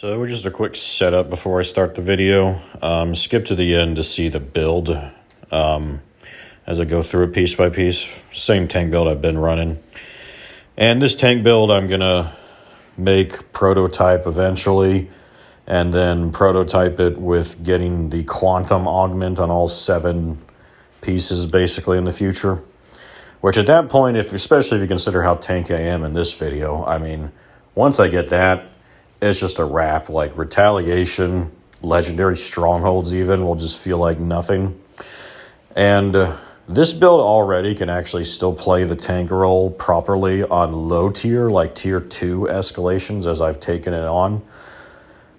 So we're just a quick setup before I start the video. Skip to the end to see the build as I go through it piece by piece. Same tank build I've been running. And this tank build I'm going to make prototype eventually, and then prototype it with getting the quantum augment on all 7 pieces basically in the future. Which at that point, especially if you consider how tanky I am in this video, I mean, once I get that, it's just a wrap. Like Retaliation, Legendary Strongholds even will just feel like nothing. And this build already can actually still play the tank role properly on low tier, like tier 2 escalations as I've taken it on.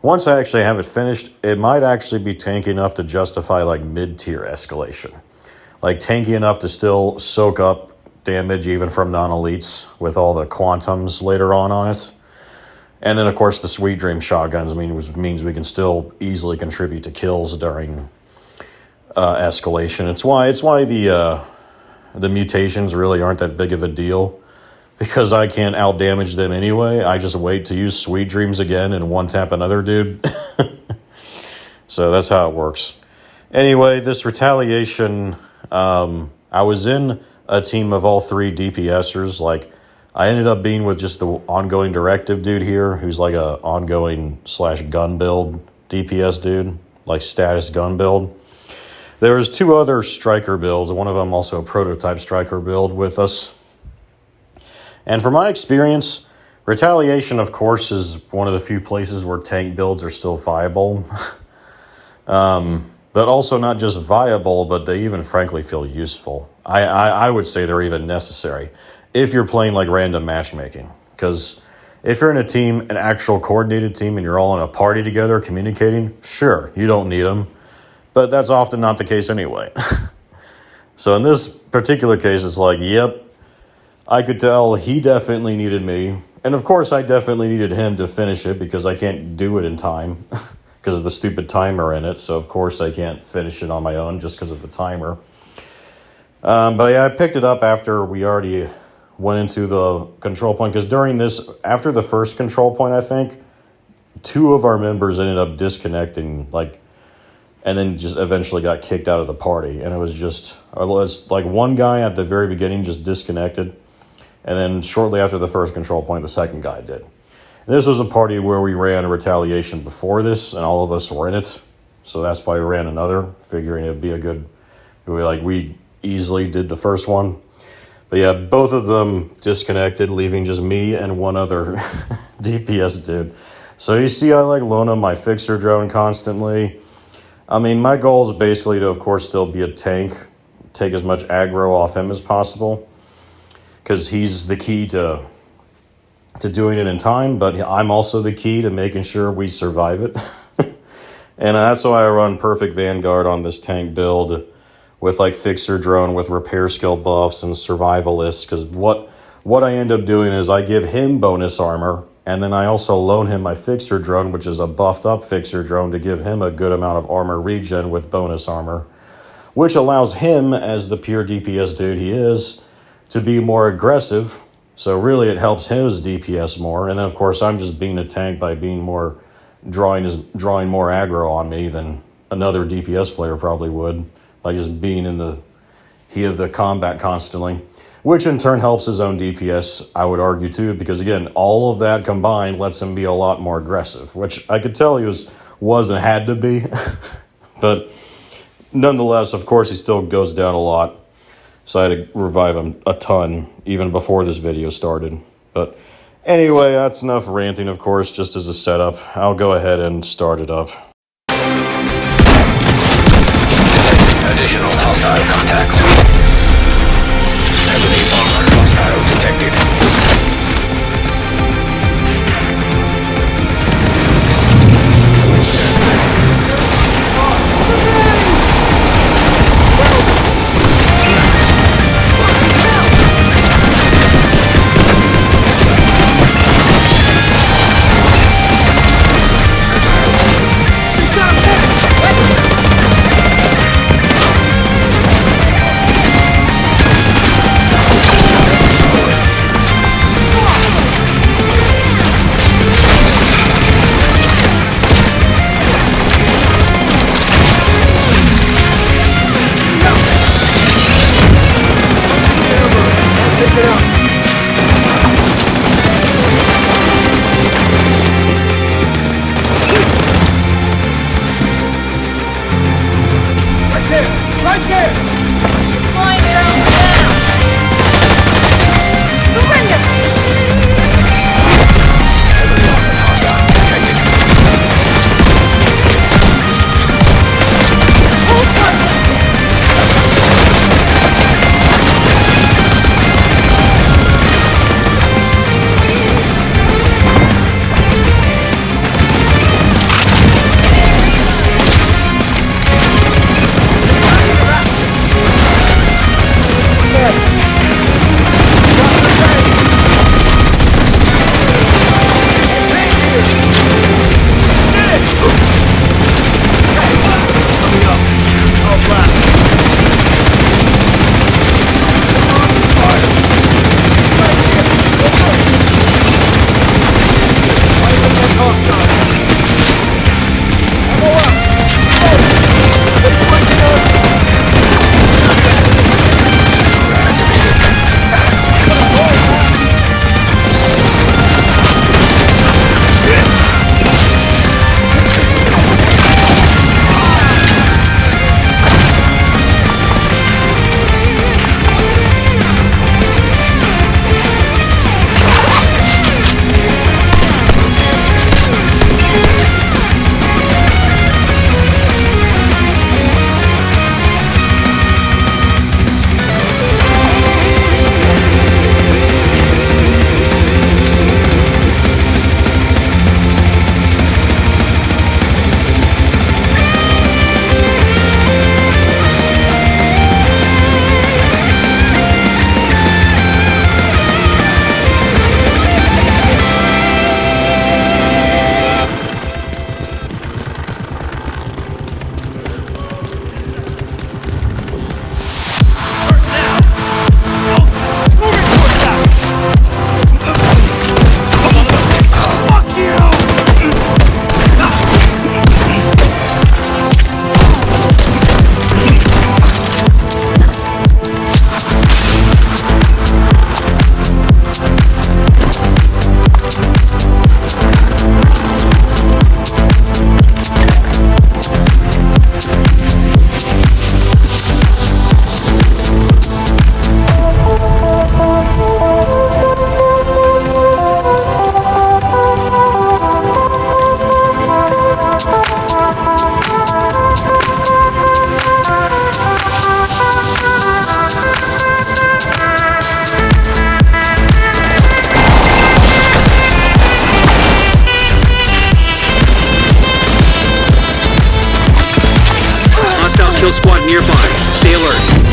Once I actually have it finished, it might actually be tanky enough to justify like mid-tier escalation. Like tanky enough to still soak up damage even from non-elites with all the quantums later on it. And then, of course, the Sweet Dream shotguns means we can still easily contribute to kills during escalation. It's why the mutations really aren't that big of a deal, because I can't out-damage them anyway. I just wait to use Sweet Dreams again and one-tap another dude. So that's how it works. Anyway, this Retaliation, I was in a team of all 3 DPSers. Like, I ended up being with just the ongoing directive dude here, who's like a ongoing / gun build DPS dude, like status gun build. There was 2 other striker builds, one of them also a prototype striker build with us. And from my experience, Retaliation, of course, is one of the few places where tank builds are still viable. But also not just viable, but they even frankly feel useful. I would say they're even necessary if you're playing like random matchmaking. Because if you're in a team, an actual coordinated team, and you're all in a party together communicating, sure, you don't need them. But that's often not the case anyway. So in this particular case, it's like, yep, I could tell he definitely needed me. And of course, I definitely needed him to finish it because I can't do it in time because of the stupid timer in it. So of course, I can't finish it on my own just because of the timer. But yeah, I picked it up after we already went into the control point, because during this, after the first control point, I think 2 of our members ended up disconnecting, and then just eventually got kicked out of the party. And it was like one guy at the very beginning just disconnected, and then shortly after the first control point, the second guy did. And this was a party where we ran Retaliation before this, and all of us were in it, so that's why we ran another, figuring it'd be a good, we easily did the first one. But yeah, both of them disconnected, leaving just me and one other DPS dude. So you see I loan him my fixer drone constantly. I mean, my goal is basically to, of course, still be a tank, take as much aggro off him as possible, because he's the key to doing it in time, but I'm also the key to making sure we survive it. And that's why I run Perfect Vanguard on this tank build, with fixer drone with repair skill buffs and survivalists, because what I end up doing is I give him bonus armor, and then I also loan him my fixer drone, which is a buffed up fixer drone, to give him a good amount of armor regen with bonus armor, which allows him, as the pure DPS dude he is, to be more aggressive. So really it helps his DPS more. And then of course I'm just being a tank by being more drawing more aggro on me than another DPS player probably would, by just being in the heat of the combat constantly, which in turn helps his own DPS, I would argue too, because again, all of that combined lets him be a lot more aggressive, which I could tell he was and had to be. But nonetheless, of course, he still goes down a lot. So I had to revive him a ton even before this video started. But anyway, that's enough ranting, of course, just as a setup. I'll go ahead and start it up. Additional hostile contacts. Heavily armored hostile detected. nearby. Stay alert.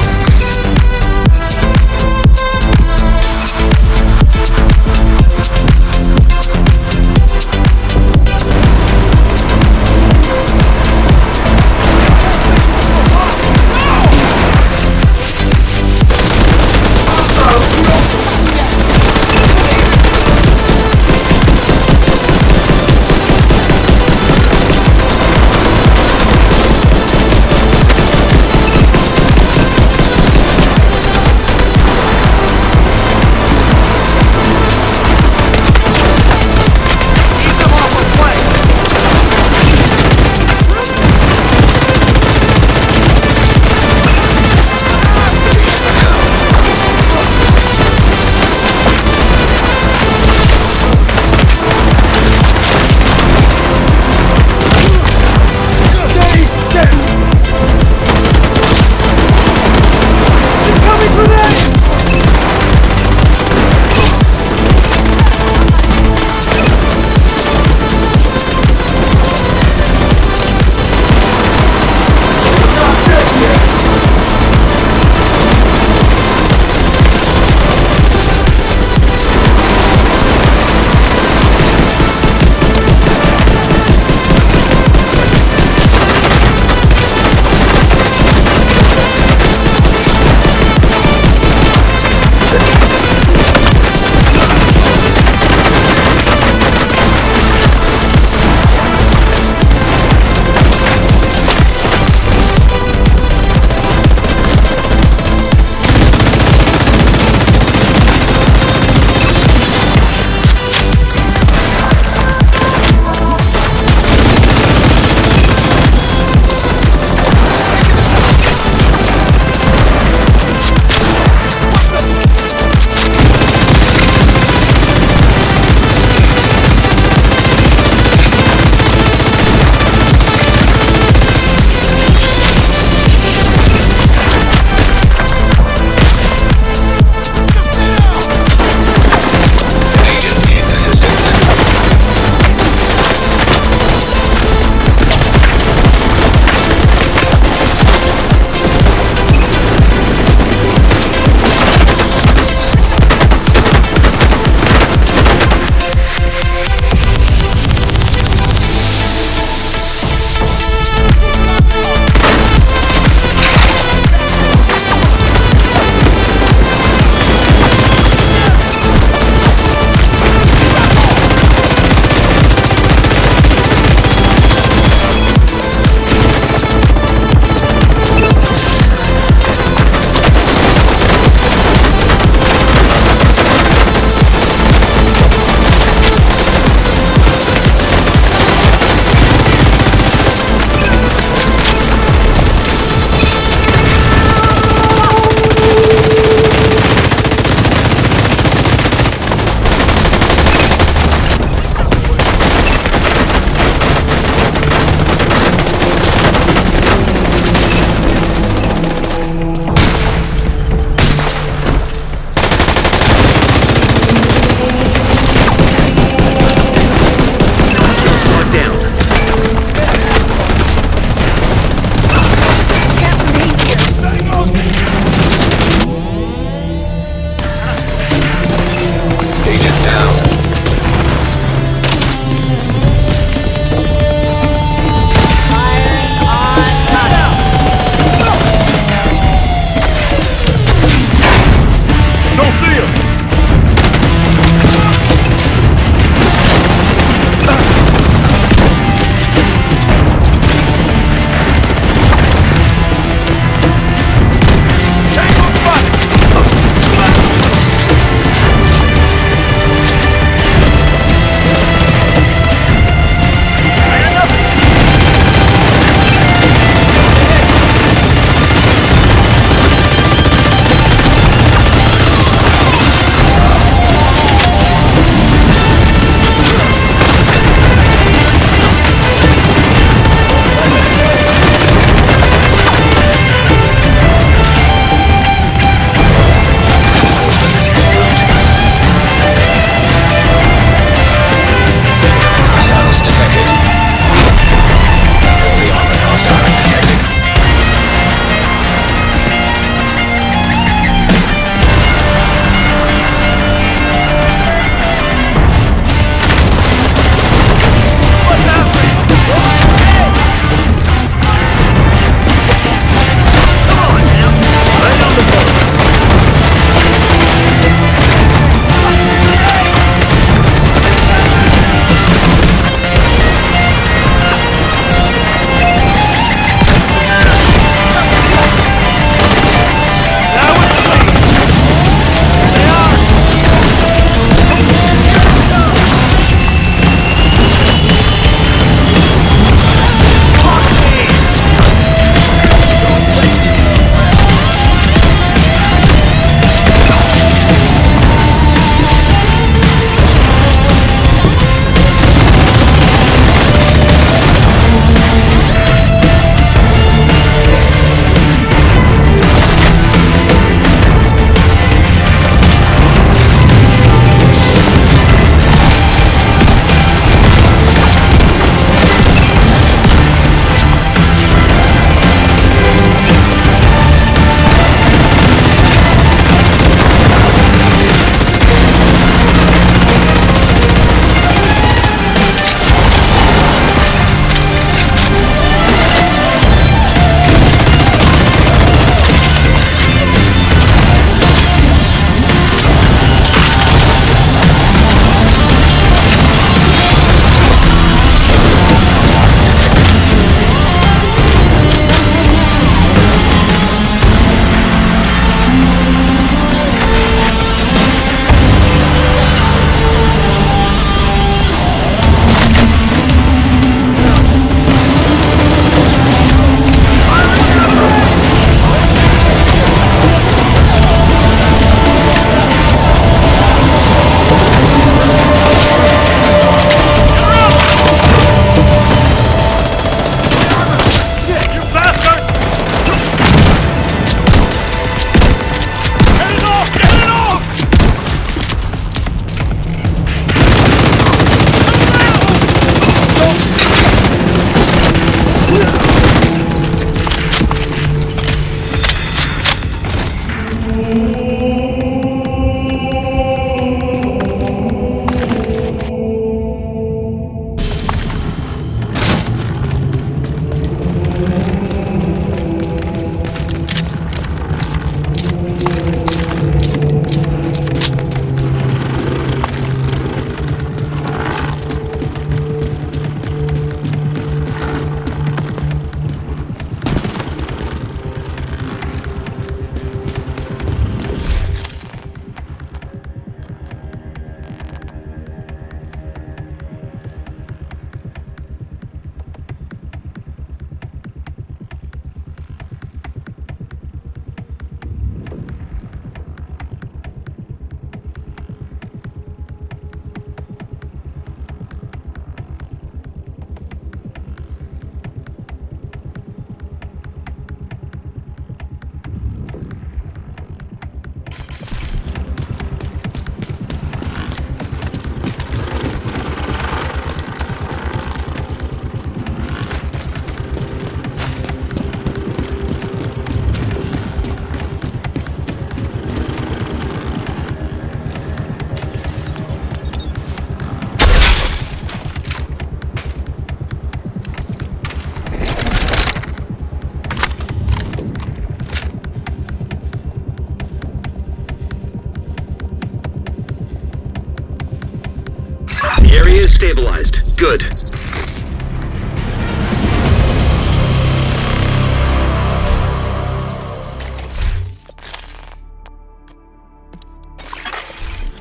Good.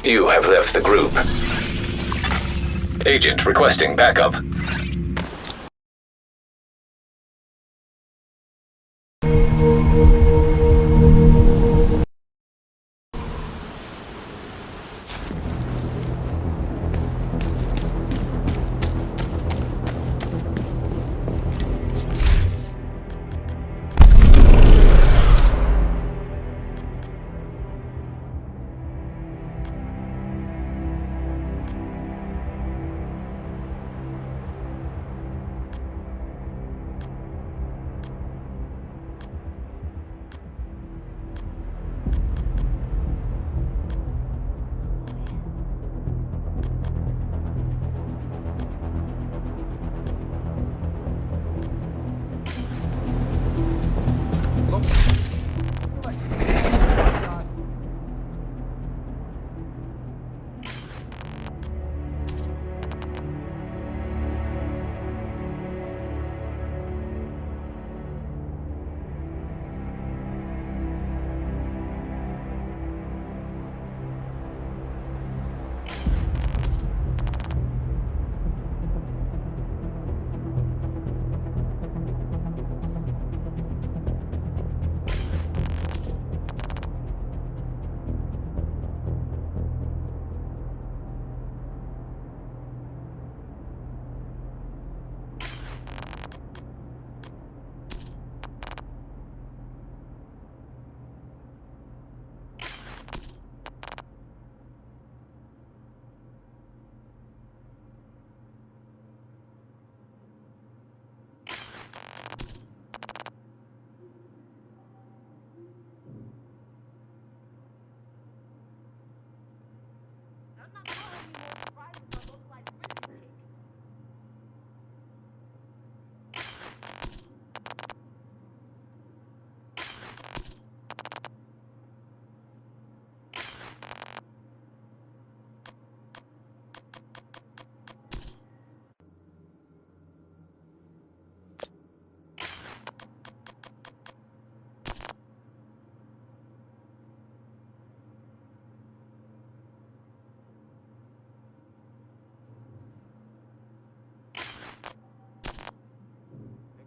You have left the group. Agent requesting backup.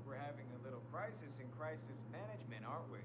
We're having a little crisis in crisis management, aren't we?